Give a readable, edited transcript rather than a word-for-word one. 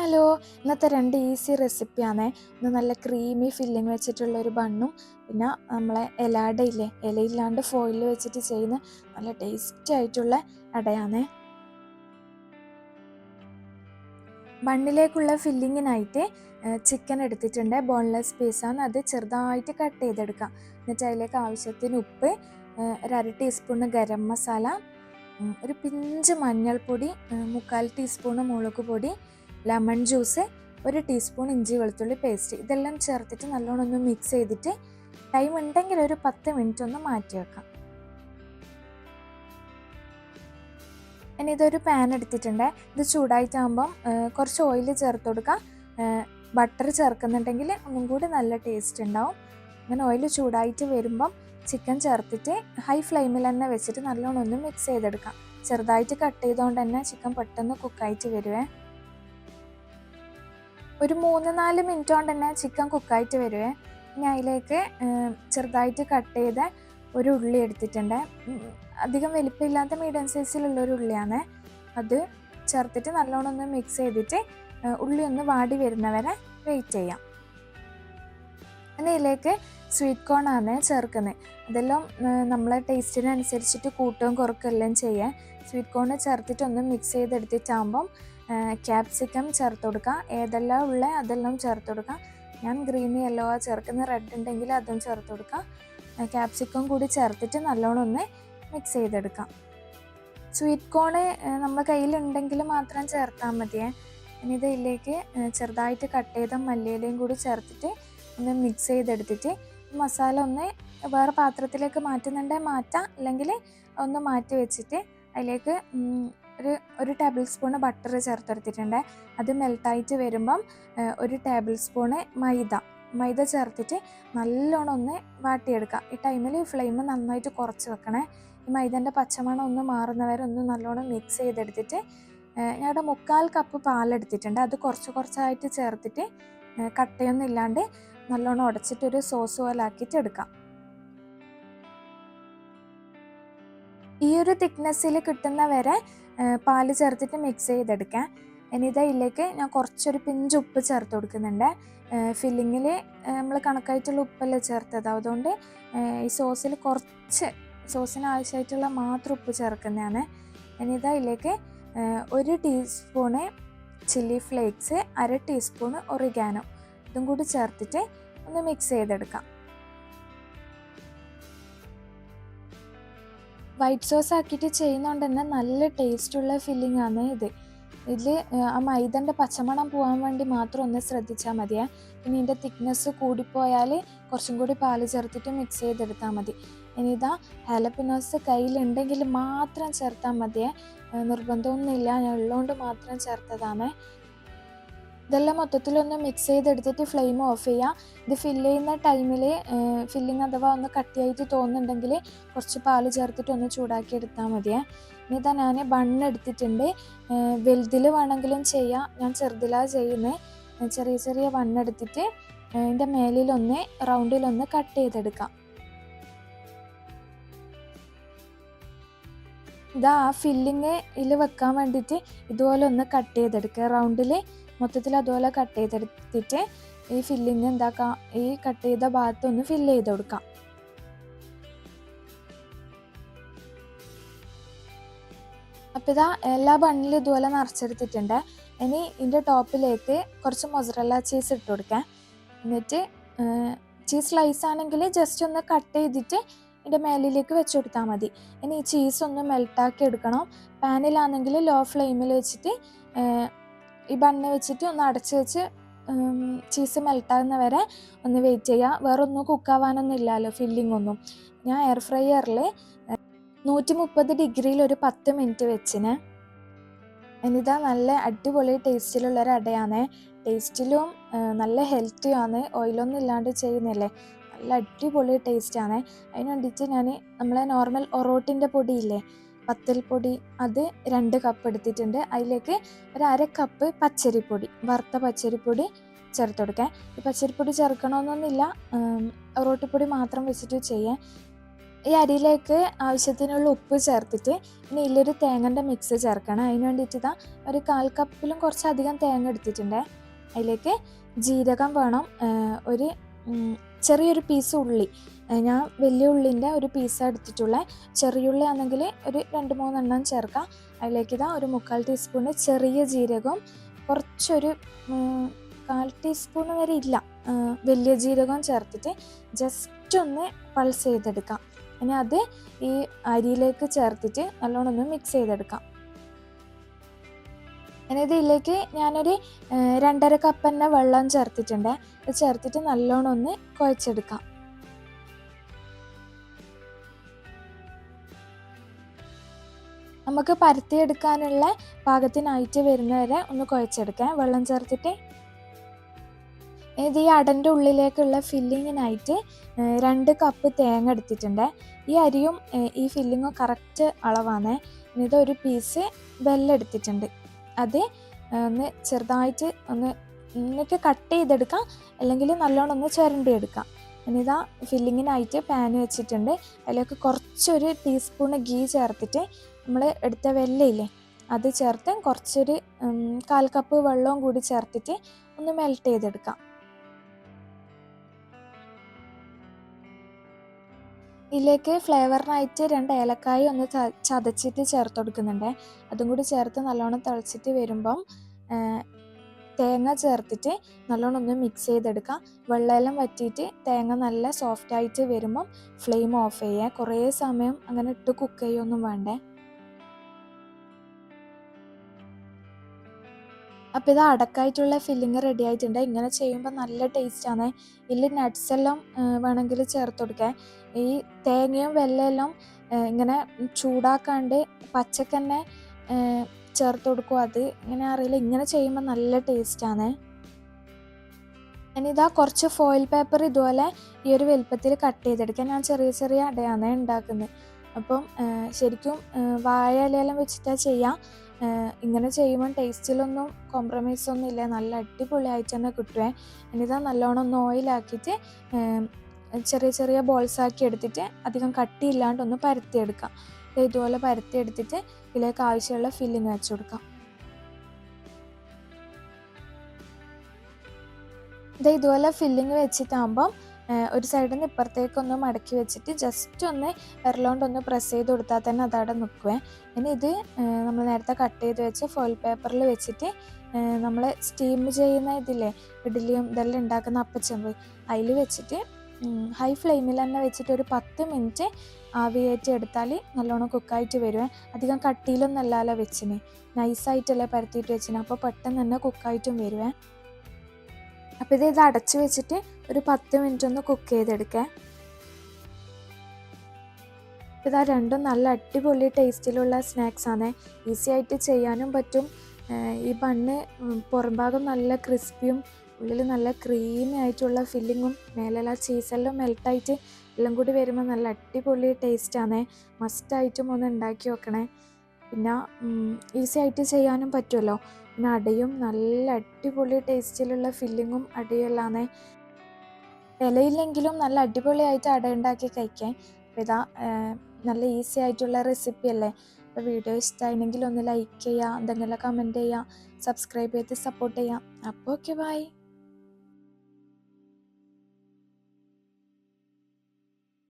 Hello, ഇന്നത്തെ രണ്ട് easy റെസിപ്പിയാണ്. ഇന്ന് നല്ല ക്രീമി ഫില്ലിങ് വെച്ചിട്ടുള്ളൊരു ബണ്ണും പിന്നെ നമ്മളെ ഇല ഇലയില്ലാണ്ട് ഫോയിലിൽ വെച്ചിട്ട് ചെയ്യുന്ന നല്ല ടേസ്റ്റി ആയിട്ടുള്ള അടയാണ്. ബണ്ണിലേക്കുള്ള ഫില്ലിങ്ങിനായിട്ട് ചിക്കൻ എടുത്തിട്ടുണ്ട്. ബോൺലെസ് പീസാണ്. അത് ചെറുതായിട്ട് കട്ട് ചെയ്തെടുക്കാം. എന്നിട്ട് അതിലേക്ക് ആവശ്യത്തിന് ഉപ്പ്, ഒരു അര ടീസ്പൂണ് ഗരം മസാല, ഒരു പിഞ്ച് മഞ്ഞൾപ്പൊടി, 3/4 ടീസ്പൂണ് മുളക് പൊടി, ലെമൺ ജ്യൂസ്, 1 ടീസ്പൂൺ ഇഞ്ചി വെളുത്തുള്ളി പേസ്റ്റ്, ഇതെല്ലാം ചേർത്തിട്ട് നല്ലോണം ഒന്ന് മിക്സ് ചെയ്തിട്ട് ടൈം ഉണ്ടെങ്കിൽ ഒരു 10 മിനിറ്റ് ഒന്ന് മാറ്റി വെക്കാം. ഇനി ഇതൊരു പാൻ എടുത്തിട്ടുണ്ട്. ഇത് ചൂടായിട്ടാകുമ്പം കുറച്ച് ഓയിൽ ചേർത്ത് കൊടുക്കാം. ബട്ടർ ചേർക്കുന്നുണ്ടെങ്കിൽ ഒന്നും കൂടി നല്ല ടേസ്റ്റ് ഉണ്ടാവും. അങ്ങനെ ഓയിൽ ചൂടായിട്ട് വരുമ്പം ചിക്കൻ ചേർത്തിട്ട് ഹൈ ഫ്ലെയിമിൽ തന്നെ വെച്ചിട്ട് നല്ലോണം ഒന്ന് മിക്സ് ചെയ്തെടുക്കാം. ചെറുതായിട്ട് കട്ട് ചെയ്തുകൊണ്ട് തന്നെ ചിക്കൻ പെട്ടെന്ന് കുക്കായിട്ട് വരുവേ. ഒരു 3-4 മിനിറ്റ് കൊണ്ട് തന്നെ ചിക്കൻ കുക്കായിട്ട് വരുവേ. ഇനി അതിലേക്ക് ചെറുതായിട്ട് കട്ട് ചെയ്ത ഒരു ഉള്ളി എടുത്തിട്ടുണ്ട്. അധികം വലിപ്പമില്ലാത്ത മീഡിയം സൈസിലുള്ള ഒരു ഉള്ളിയാണ്. അത് ചേർത്തിട്ട് നല്ലോണം ഒന്ന് മിക്സ് ചെയ്തിട്ട് ഉള്ളി ഒന്ന് വാടി വരുന്നവരെ വെയിറ്റ് ചെയ്യാം. ഇനി ഇതിലേക്ക് സ്വീറ്റ് കോൺ ആണ് ചേർക്കുന്നത്. അതെല്ലാം നമ്മളെ ടേസ്റ്റിനനുസരിച്ചിട്ട് കൂട്ടുകയും കുറക്കുകയെല്ലാം ചെയ്യാം. സ്വീറ്റ് കോൺ ചേർത്തിട്ട് ഒന്ന് മിക്സ് ചെയ്തെടുത്തിട്ടാകുമ്പം ക്യാപ്സിക്കം ചേർത്ത് കൊടുക്കാം. ഏതെല്ലാം ഉള്ള അതെല്ലാം ചേർത്ത് കൊടുക്കാം. ഞാൻ ഗ്രീന് യെല്ലോ ചേർക്കുന്ന, റെഡ് ഉണ്ടെങ്കിൽ അതും ചേർത്ത് കൊടുക്കാം. ക്യാപ്സിക്കം കൂടി ചേർത്തിട്ട് നല്ലോണം ഒന്ന് മിക്സ് ചെയ്തെടുക്കാം. സ്വീറ്റ് കോണ് നമ്മുടെ കയ്യിലുണ്ടെങ്കിൽ മാത്രം ചേർത്താൽ മതിയേ. ഇനി ഇതിലേക്ക് ചെറുതായിട്ട് കട്ട് ചെയ്ത മല്ലിയിലയും കൂടി ചേർത്തിട്ട് ഒന്ന് മിക്സ് ചെയ്തെടുത്തിട്ട് മസാല ഒന്ന് വേറെ പാത്രത്തിലേക്ക് മാറ്റുന്നുണ്ടെങ്കിൽ മാറ്റാം, അല്ലെങ്കിൽ ഒന്ന് മാറ്റി വെച്ചിട്ട് അതിലേക്ക് ഒരു ടേബിൾ സ്പൂണ് ബട്ടർ ചേർത്തെടുത്തിട്ടുണ്ട്. അത് മെൽട്ടായിട്ട് വരുമ്പം 1 ടേബിൾ സ്പൂണ് മൈദ ചേർത്തിട്ട് നല്ലോണം ഒന്ന് വാട്ടിയെടുക്കാം. ഈ ടൈമിൽ ഫ്ലെയിം നന്നായിട്ട് കുറച്ച് വെക്കണേ. ഈ മൈദൻ്റെ പച്ചമണം ഒന്ന് മാറുന്നവരെ ഒന്ന് നല്ലോണം മിക്സ് ചെയ്തെടുത്തിട്ട് ഞാനിവിടെ 3/4 കപ്പ് പാലെടുത്തിട്ടുണ്ട്. അത് കുറച്ചായിട്ട് ചേർത്തിട്ട് കട്ടയൊന്നും ഇല്ലാണ്ട് നല്ലോണം ഉടച്ചിട്ടൊരു സോസ് പോലെ ആക്കിയിട്ട് എടുക്കാം. ഈ ഒരു തിക്നെസ്സിൽ കിട്ടുന്ന വരെ പാല് ചേർത്തിട്ട് മിക്സ് ചെയ്തെടുക്കാം. ഇനി ഇതിലേക്ക് ഞാൻ കുറച്ചൊരു പിഞ്ച് ഉപ്പ് ചേർത്ത് കൊടുക്കുന്നുണ്ട്. ഫില്ലിങ്ങിൽ നമ്മൾ കണക്കായിട്ടുള്ള ഉപ്പല്ലേ ചേർത്തത്, അതുകൊണ്ട് ഈ സോസിൽ കുറച്ച് സോസിന് ആവശ്യമായിട്ടുള്ള മാത്രം ഉപ്പ് ചേർക്കുന്നതാണ്. ഇനി ഇതിലേക്ക് 1 teaspoon chilli flakes, 1/2 teaspoon oregano, ഇതും കൂടി ചേർത്തിട്ട് ഒന്ന് മിക്സ് ചെയ്തെടുക്കാം. വൈറ്റ് സോസ് ആക്കിയിട്ട് ചെയ്യുന്നതുകൊണ്ട് തന്നെ നല്ല ടേസ്റ്റുള്ള ഫില്ലിംഗ് ആണ് ഇത്. ഇതിൽ ആ മൈദൻ്റെ പച്ചമണം പോകാൻ വേണ്ടി മാത്രം ഒന്ന് ശ്രദ്ധിച്ചാൽ മതിയേ. പിന്നെ ഇതിൻ്റെ തിക്നെസ് കൂടിപ്പോയാൽ കുറച്ചും കൂടി പാല് ചേർത്തിട്ട് മിക്സ് ചെയ്തെടുത്താൽ മതി. ഇനി ഇതാ ഹാലപ്പിനോസ് കയ്യിലുണ്ടെങ്കിൽ മാത്രം ചേർത്താൽ മതിയേ. നിർബന്ധമൊന്നുമില്ല, ഞാൻ ഉള്ളതുകൊണ്ട് മാത്രം ചേർത്തതാണ്. ഇതെല്ലാം മൊത്തത്തിലൊന്ന് മിക്സ് ചെയ്തെടുത്തിട്ട് ഫ്ലെയിം ഓഫ് ചെയ്യുക. ഇത് ഫില്ല് ചെയ്യുന്ന ടൈമിൽ ഫില്ലിങ് അഥവാ ഒന്ന് കട്ടിയായിട്ട് തോന്നുന്നുണ്ടെങ്കിൽ കുറച്ച് പാല് ചേർത്തിട്ട് ഒന്ന് ചൂടാക്കി എടുത്താൽ മതിയേ. ഇനി ഇതാ ഞാൻ ബണ്ണ് എടുത്തിട്ടുണ്ട്. വലുതിൽ വേണമെങ്കിലും ചെയ്യാം, ഞാൻ ചെറുതിലാണ് ചെയ്യുന്നത്. ചെറിയ ബണ്ണെടുത്തിട്ട് അതിൻ്റെ മേലിലൊന്ന് റൗണ്ടിലൊന്ന് കട്ട് ചെയ്തെടുക്കാം. ഇതാ ആ ഫില്ലിങ് ഇതിൽ വെക്കാൻ വേണ്ടിയിട്ട് ഇതുപോലെ ഒന്ന് കട്ട് ചെയ്തെടുക്കുക. റൗണ്ടിൽ മൊത്തത്തിൽ അതുപോലെ കട്ട് ചെയ്തെടുത്തിട്ട് ഈ ഫില്ലിങ് എന്താക്കാം, ഈ കട്ട് ചെയ്ത ഭാഗത്തൊന്ന് ഫില്ല് ചെയ്ത് കൊടുക്കാം. അപ്പോൾ ഇതാ എല്ലാ ബണ്ണിലും ഇതുപോലെ നിറച്ചെടുത്തിട്ടുണ്ട്. ഇനി ഇതിൻ്റെ ടോപ്പിലേക്ക് കുറച്ച് മൊസറല്ല ചീസ് ഇട്ട് കൊടുക്കാം. എന്നിട്ട് ചീസ് സ്ലൈസ് ആണെങ്കിൽ ജസ്റ്റ് ഒന്ന് കട്ട് ചെയ്തിട്ട് ഇതിൻ്റെ മേലിലേക്ക് വെച്ച് കൊടുത്താൽ മതി. ഇനി ഈ ചീസ് ഒന്ന് മെൽട്ടാക്കി എടുക്കണം. പാനിലാണെങ്കിൽ ലോ ഫ്ലെയിമിൽ വെച്ചിട്ട് ഈ ബണ്ണ് വെച്ചിട്ട് ഒന്ന് അടച്ച് വെച്ച് ചീസ് മെൽട്ടാകുന്ന വരെ ഒന്ന് വെയിറ്റ് ചെയ്യുക. വേറെ ഒന്നും കുക്കാവാനൊന്നും ഇല്ലല്ലോ, ഫില്ലിംഗ് ഒന്നും. ഞാൻ എയർ ഫ്രയറിൽ 130 ഡിഗ്രിയിൽ ഒരു 10 മിനിറ്റ് വെച്ചിന്. ഇനിതാ നല്ല അടിപൊളി ടേസ്റ്റിലുള്ളൊരു അടയാണ്. ടേസ്റ്റിലും നല്ല ഹെൽത്തിയാണ്, ഓയിലൊന്നും ഇല്ലാണ്ട് ചെയ്യുന്നില്ലേ. നല്ല അടിപൊളി ടേസ്റ്റാണ്. അതിന് വേണ്ടിയിട്ട് ഞാൻ നമ്മളെ നോർമൽ ഒറോട്ടിൻ്റെ പൊടിയില്ലേ, പത്തൽപ്പൊടി, അത് 2 കപ്പ് എടുത്തിട്ടുണ്ട്. അതിലേക്ക് ഒരു 1/2 കപ്പ് പച്ചരിപ്പൊടി, വറുത്ത പച്ചരിപ്പൊടി ചേർത്ത് കൊടുക്കാം. ഈ പച്ചരിപ്പൊടി ചേർക്കണമെന്നൊന്നുമില്ല, ഒറോട്ടിപ്പൊടി മാത്രം വെച്ചിട്ട് ചെയ്യാം. ഈ അരിയിലേക്ക് ആവശ്യത്തിനുള്ള ഉപ്പ് ചേർത്തിട്ട് ഇനി ഇതിലൊരു തേങ്ങൻ്റെ മിക്സ് ചേർക്കണം. അതിന് വേണ്ടിയിട്ട് ഇതാ ഒരു 1/4 കപ്പിലും കുറച്ചധികം തേങ്ങ എടുത്തിട്ടുണ്ട്. അതിലേക്ക് ജീരകം വേണം, ഒരു ചെറിയൊരു പീസ് ഉള്ളി, ഞാൻ വലിയ ഉള്ളിൻ്റെ ഒരു പീസാണ് എടുത്തിട്ടുള്ളത്. ചെറിയ ഉള്ളി ആണെങ്കിൽ ഒരു 2-3 എണ്ണം ചേർക്കാം. അതിലേക്ക് ഇതാ ഒരു 1/4 ടീസ്പൂണ് ചെറിയ ജീരകവും കുറച്ചൊരു 1/4 ടീസ്പൂൺ വരെ ഇല്ല വലിയ ജീരകം ചേർത്തിട്ട് ജസ്റ്റ് ഒന്ന് പൾസ് ചെയ്തെടുക്കാം. ഇനി അത് ഈ അരിയിലേക്ക് ചേർത്തിട്ട് നല്ലോണം ഒന്ന് മിക്സ് ചെയ്തെടുക്കാം. ഇനി ഇതിലേക്ക് ഞാനൊരു 2.5 കപ്പ് തന്നെ വെള്ളം ചേർത്തിട്ടുണ്ട്. അത് ചേർത്തിട്ട് നല്ലോണം ഒന്ന് കുഴച്ചെടുക്കാം. നമുക്ക് പരത്തിയെടുക്കാനുള്ള പാകത്തിനായിട്ട് വരുന്നവരെ ഒന്ന് കുഴച്ചെടുക്കാം വെള്ളം ചേർത്തിട്ട്. ഇത് ഈ അടൻ്റെ ഉള്ളിലേക്കുള്ള ഫില്ലിങ്ങിനായിട്ട് 2 കപ്പ് തേങ്ങ എടുത്തിട്ടുണ്ട്. ഈ അരിയും ഈ ഫില്ലിങ്ങും കറക്റ്റ് അളവാണ്. ഇത് ഒരു പീസ് വെല്ലം എടുത്തിട്ടുണ്ട്. അത് ഒന്ന് ചെറുതായിട്ട് ഒന്നിട്ട് കട്ട് ചെയ്തെടുക്കാം, അല്ലെങ്കിൽ നല്ലോണം ഒന്ന് ചുരണ്ടിയെടുക്കാം. ഇനിതാ ഫില്ലിങ്ങിനായിട്ട് പാൻ വെച്ചിട്ടുണ്ട്. അതിലേക്ക് കുറച്ചൊരു ടീസ്പൂൺ ഗീ ചേർത്തിട്ട് നമ്മൾ എടുത്ത വെല്ലയില്ലേ അത് ചേർത്ത് കുറച്ചൊരു 1/4 കപ്പ് വെള്ളവും കൂടി ചേർത്തിട്ട് ഒന്ന് മെൽറ്റ് ചെയ്തെടുക്കാം. ഇതിലേക്ക് ഫ്ലേവറിനായിട്ട് 2 ഏലക്കായ ഒന്ന് ചതച്ചിട്ട് ചേർത്ത് കൊടുക്കുന്നുണ്ട്. അതും കൂടി ചേർത്ത് നല്ലോണം തിളച്ചിട്ട് വരുമ്പം തേങ്ങ ചേർത്തിട്ട് നല്ലോണം ഒന്ന് മിക്സ് ചെയ്തെടുക്കാം. വെള്ളമെല്ലാം വറ്റിയിട്ട് തേങ്ങ നല്ല സോഫ്റ്റായിട്ട് വരുമ്പം ഫ്ലെയിം ഓഫ് ചെയ്യുക. കുറേ സമയം അങ്ങനെ ഇട്ട് കുക്ക് ചെയ്യുകയൊന്നും വേണ്ടേ. അപ്പോൾ ഇത് അടക്കായിട്ടുള്ള ഫില്ലിങ് റെഡി ആയിട്ടുണ്ട്. ഇങ്ങനെ ചെയ്യുമ്പോൾ നല്ല ടേസ്റ്റാണ്. ഇതിൽ നട്ട്സ് എല്ലാം വേണമെങ്കിൽ ചേർത്ത് കൊടുക്കുക. ഈ തേങ്ങയും വെല്ലമെല്ലാം ഇങ്ങനെ ചൂടാക്കാണ്ട് പച്ചക്കന്നെ ചേർത്ത് കൊടുക്കും. അത് ഇങ്ങനെ അറിയില്ല, ഇങ്ങനെ ചെയ്യുമ്പോൾ നല്ല ടേസ്റ്റാണ്. ഇനി ഇതാ കുറച്ച് ഫോയിൽ പേപ്പർ ഇതുപോലെ ഈ ഒരു വലുപ്പത്തിൽ കട്ട് ചെയ്തെടുക്കുക. ഞാൻ ചെറിയ ചെറിയ അടയാണ് ഉണ്ടാക്കുന്നത്. അപ്പം ശരിക്കും വാഴ ഇലയെല്ലാം വെച്ചിട്ടാണ് ചെയ്യാം. ഇങ്ങനെ ചെയ്യുമ്പോൾ ടേസ്റ്റിലൊന്നും കോംപ്രമൈസ് ഒന്നും ഇല്ല, നല്ല അടിപൊളിയായിട്ട് തന്നെ കിട്ടുമേ. ഇനിതാ നല്ലോണം ഒന്ന് ഓയിലാക്കിയിട്ട് ചെറിയ ചെറിയ ബോൾസാക്കി എടുത്തിട്ട് അധികം കട്ടിയില്ലാണ്ട് ഒന്ന് പരത്തിയെടുക്കാം. ഇതുപോലെ പരത്തിയെടുത്തിട്ട് ഇതിലേക്ക് ആവശ്യമുള്ള ഫില്ലിങ് വെച്ച് കൊടുക്കാം. ഇതുപോലെ ഫില്ലിങ് വെച്ചിട്ടാകുമ്പം ഒരു സൈഡിൽ നിന്ന് ഇപ്പുറത്തേക്കൊന്ന് മടക്കി വെച്ചിട്ട് ജസ്റ്റ് ഒന്ന് വിരലുകൊണ്ടൊന്ന് പ്രസ് ചെയ്ത് കൊടുത്താൽ തന്നെ അതവിടെ നിൽക്കുവേ. ഇനി ഇത് നമ്മൾ നേരത്തെ കട്ട് ചെയ്ത് വെച്ച് ഫോയിൽ പേപ്പറിൽ വെച്ചിട്ട് നമ്മൾ സ്റ്റീം ചെയ്യുന്ന ഇതില്ലേ ഇഡ്ഡലിയും ഇതെല്ലാം ഉണ്ടാക്കുന്ന അപ്പച്ചെമ്പ് അതിൽ വെച്ചിട്ട് ഹൈ ഫ്ലെയിമിൽ തന്നെ വെച്ചിട്ട് ഒരു 10 മിനിറ്റ് ആവിയേറ്റി എടുത്താൽ നല്ലോണം കുക്കായിട്ട് വരുവേ. അധികം കട്ടിയിലൊന്നും അല്ലല്ലോ വെച്ചിന്, നൈസായിട്ടല്ലേ പരത്തിയിട്ട് വെച്ചിന്, അപ്പോൾ പെട്ടെന്ന് തന്നെ കുക്കായിട്ടും വരുവേ. അപ്പോൾ ഇത് അടച്ച് വെച്ചിട്ട് ഒരു 10 മിനിറ്റ് ഒന്ന് കുക്ക് ചെയ്തെടുക്കുക. ഇതാ രണ്ടും നല്ല അടിപൊളി ടേസ്റ്റിലുള്ള സ്നാക്സാണ്. ഈസി ആയിട്ട് ചെയ്യാനും പറ്റും. ഈ ബണ്ണ് പുറം ഭാഗം നല്ല ക്രിസ്പിയും ഉള്ളിൽ നല്ല ക്രീമി ആയിട്ടുള്ള ഫില്ലിങ്ങും മേലെല്ലാം ചീസെല്ലാം മെൽട്ടായിട്ട് എല്ലാം കൂടി വരുമ്പോൾ നല്ല അടിപൊളി ടേസ്റ്റാണ്. മസ്റ്റായിട്ടും ഒന്ന് ഉണ്ടാക്കി വെക്കണേ. പിന്നെ ഈസി ആയിട്ട് ചെയ്യാനും പറ്റുമല്ലോ. പിന്നെ അടയും നല്ല അടിപൊളി ടേസ്റ്റിലുള്ള ഫില്ലിങ്ങും അടയെല്ലാമാണ്. വിലയില്ലെങ്കിലും നല്ല അടിപൊളിയായിട്ട് അട ഉണ്ടാക്കി കഴിക്കാൻ. അപ്പോൾ ഇതാ നല്ല ഈസി ആയിട്ടുള്ള റെസിപ്പി അല്ലേ. അപ്പോൾ വീഡിയോ ഇഷ്ടമായിരുന്നെങ്കിൽ ഒന്ന് ലൈക്ക് ചെയ്യുക, എന്തെങ്കിലും കമൻറ്റ് ചെയ്യുക, സബ്സ്ക്രൈബ് ചെയ്ത് സപ്പോർട്ട് ചെയ്യാം. അപ്പോൾ ഓക്കെ, ബൈ.